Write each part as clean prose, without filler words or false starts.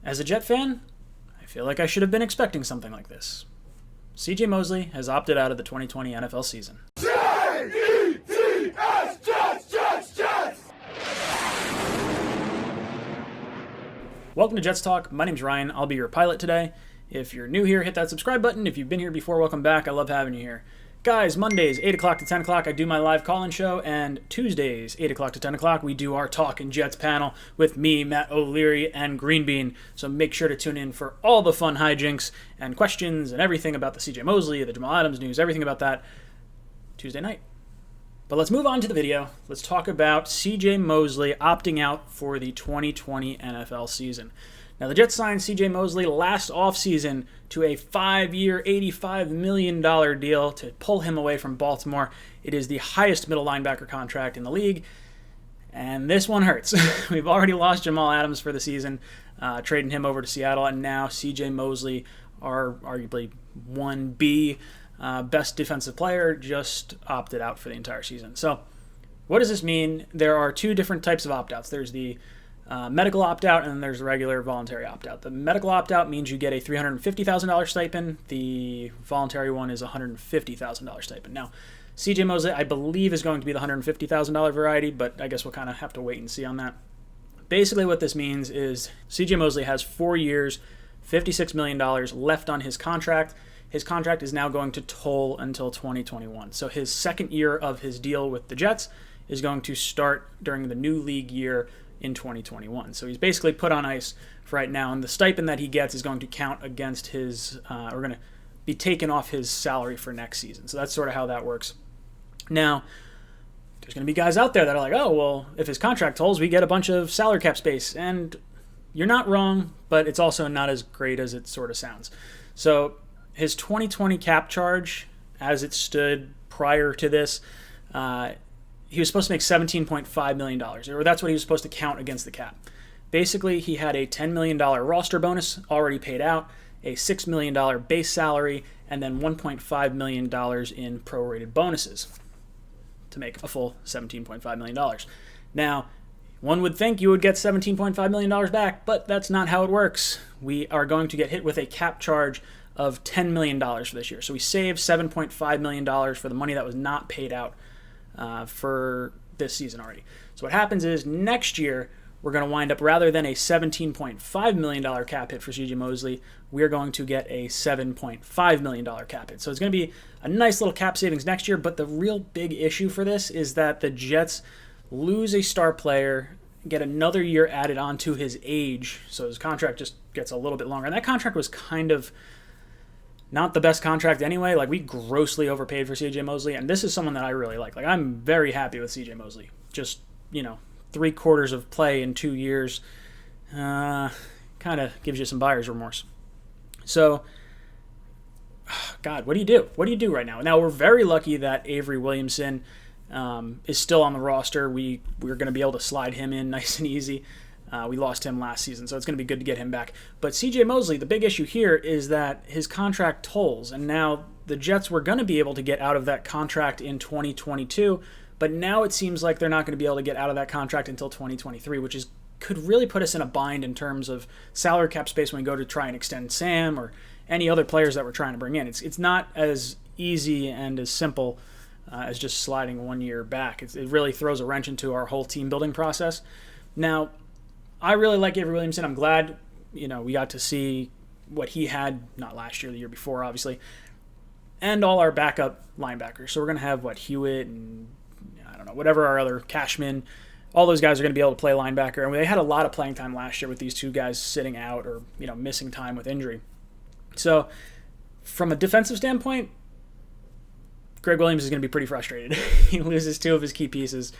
As a Jet fan, I feel like I should have been expecting something like this. CJ Mosley has opted out of the 2020 NFL season. J-E-T-S, Jets, Jets, Jets! Welcome to Jets Talk. My name's Ryan. I'll be your pilot today. If you're new here, hit that subscribe button. If you've been here before, welcome back. I love having you here. Guys, Mondays, 8 o'clock to 10 o'clock, I do my live call-in show, and Tuesdays, 8 o'clock to 10 o'clock, we do our Talkin' Jets panel with me, Matt O'Leary, and Greenbean. So make sure to tune in for all the fun hijinks and questions and everything about the CJ Mosley, the Jamal Adams news, everything about that Tuesday night. But let's move on to the video. Let's talk about CJ Mosley opting out for the 2020 NFL season. Now, the Jets signed CJ Mosley last offseason to a 5-year, $85 million deal to pull him away from Baltimore. It is the highest middle linebacker contract in the league, and this one hurts. We've already lost Jamal Adams for the season, trading him over to Seattle, and now CJ Mosley, our arguably 1B best defensive player, just opted out for the entire season. So what does this mean? There are two different types of opt-outs. There's the medical opt-out, and then there's the regular voluntary opt-out. The medical opt-out means you get a $350,000 stipend. The voluntary one is a $150,000 stipend. Now, CJ Mosley, I believe, is going to be the $150,000 variety, but I guess we'll kind of have to wait and see on that. Basically, what this means is CJ Mosley has 4 years, $56 million left on his contract. His contract is now going to toll until 2021. So his second year of his deal with the Jets is going to start during the new league year in 2021. So he's basically put on ice for right now, and the stipend that he gets is going to count against his, or going to be taken off his salary for next season. So that's sort of how that works. Now, there's going to be guys out there that are like, oh, well, if his contract tolls, we get a bunch of salary cap space. And you're not wrong, but it's also not as great as it sort of sounds. So his 2020 cap charge, as it stood prior to this, he was supposed to make $17.5 million, or that's what he was supposed to count against the cap. Basically, he had a $10 million roster bonus already paid out, a $6 million base salary, and then $1.5 million in prorated bonuses to make a full $17.5 million. Now, one would think you would get $17.5 million back, but that's not how it works. We are going to get hit with a cap charge of $10 million for this year. So we saved $7.5 million for the money that was not paid out for this season already. So what happens is next year we're going to wind up, rather than a $17.5 million cap hit for CJ Mosley, we're going to get a $7.5 million cap hit. So it's going to be a nice little cap savings next year, but the real big issue for this is that the Jets lose a star player, get another year added onto his age, so his contract just gets a little bit longer. And that contract was kind of not the best contract anyway. Like, we grossly overpaid for CJ Mosley, and this is someone that I really like. Like, I'm very happy with CJ Mosley. Just, 3/4 of play in 2 years kind of gives you some buyer's remorse. So, God, what do you do? What do you do right now? Now, we're very lucky that Avery Williamson is still on the roster. We're going to be able to slide him in nice and easy. We lost him last season, so it's going to be good to get him back. But CJ Mosley, the big issue here is that his contract tolls, and now the Jets were going to be able to get out of that contract in 2022, but now it seems like they're not going to be able to get out of that contract until 2023, which could really put us in a bind in terms of salary cap space when we go to try and extend Sam or any other players that we're trying to bring in. It's not as easy and as simple as just sliding 1 year back. It really throws a wrench into our whole team building process. Now, I really like Avery Williamson. I'm glad, we got to see what he had, not last year, the year before, obviously, and all our backup linebackers. So we're going to have, Hewitt and, whatever our other Cashman, all those guys are going to be able to play linebacker. And they had a lot of playing time last year with these two guys sitting out or, missing time with injury. So from a defensive standpoint, Greg Williams is going to be pretty frustrated. He loses two of his key pieces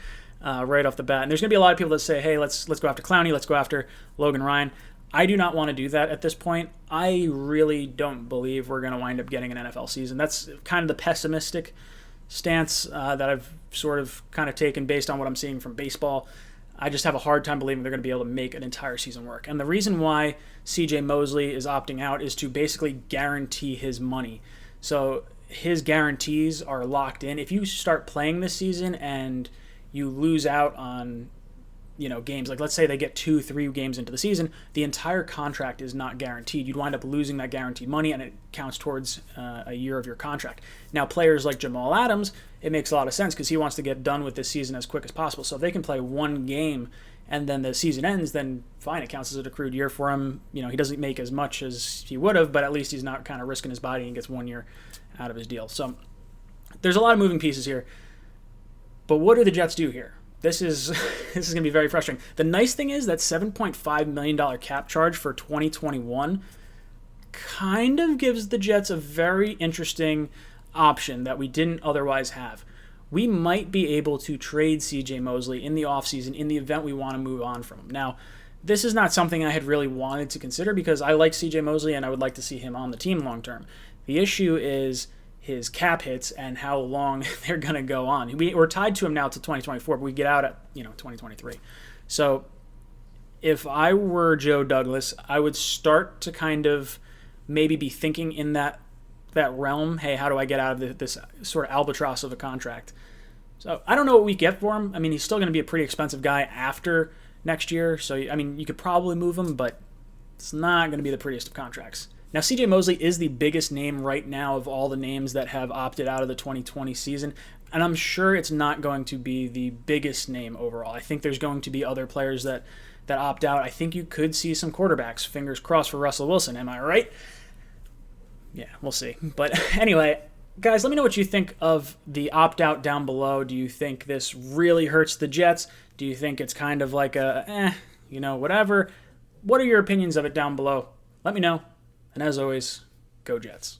right off the bat. And there's going to be a lot of people that say, hey, let's go after Clowney, let's go after Logan Ryan. I do not want to do that at this point. I really don't believe we're going to wind up getting an NFL season. That's kind of the pessimistic stance that I've sort of kind of taken based on what I'm seeing from baseball. I just have a hard time believing they're going to be able to make an entire season work. And the reason why CJ Mosley is opting out is to basically guarantee his money. So his guarantees are locked in. If you start playing this season and you lose out on games. Like let's say they get 2-3 games into the season, the entire contract is not guaranteed. You'd wind up losing that guaranteed money, and it counts towards a year of your contract. Now, players like Jamal Adams, it makes a lot of sense because he wants to get done with this season as quick as possible. So if they can play one game and then the season ends, then fine, it counts as an accrued year for him. He doesn't make as much as he would have, but at least he's not kind of risking his body and gets 1 year out of his deal. So there's a lot of moving pieces here. But what do the Jets do here? This is going to be very frustrating. The nice thing is that $7.5 million cap charge for 2021 kind of gives the Jets a very interesting option that we didn't otherwise have. We might be able to trade CJ Mosley in the offseason in the event we want to move on from him. Now, this is not something I had really wanted to consider because I like CJ Mosley and I would like to see him on the team long term. The issue is his cap hits and how long they're going to go on. We're tied to him now to 2024, but we get out at 2023. So if I were Joe Douglas, I would start to kind of maybe be thinking in that realm. Hey, how do I get out of this sort of albatross of a contract? So I don't know what we get for him. I mean, he's still going to be a pretty expensive guy after next year. So, I mean, you could probably move him, but it's not going to be the prettiest of contracts. Now, CJ Mosley is the biggest name right now of all the names that have opted out of the 2020 season, and I'm sure it's not going to be the biggest name overall. I think there's going to be other players that opt out. I think you could see some quarterbacks. Fingers crossed for Russell Wilson. Am I right? Yeah, we'll see. But anyway, guys, let me know what you think of the opt-out down below. Do you think this really hurts the Jets? Do you think it's kind of like whatever? What are your opinions of it down below? Let me know. And as always, go Jets.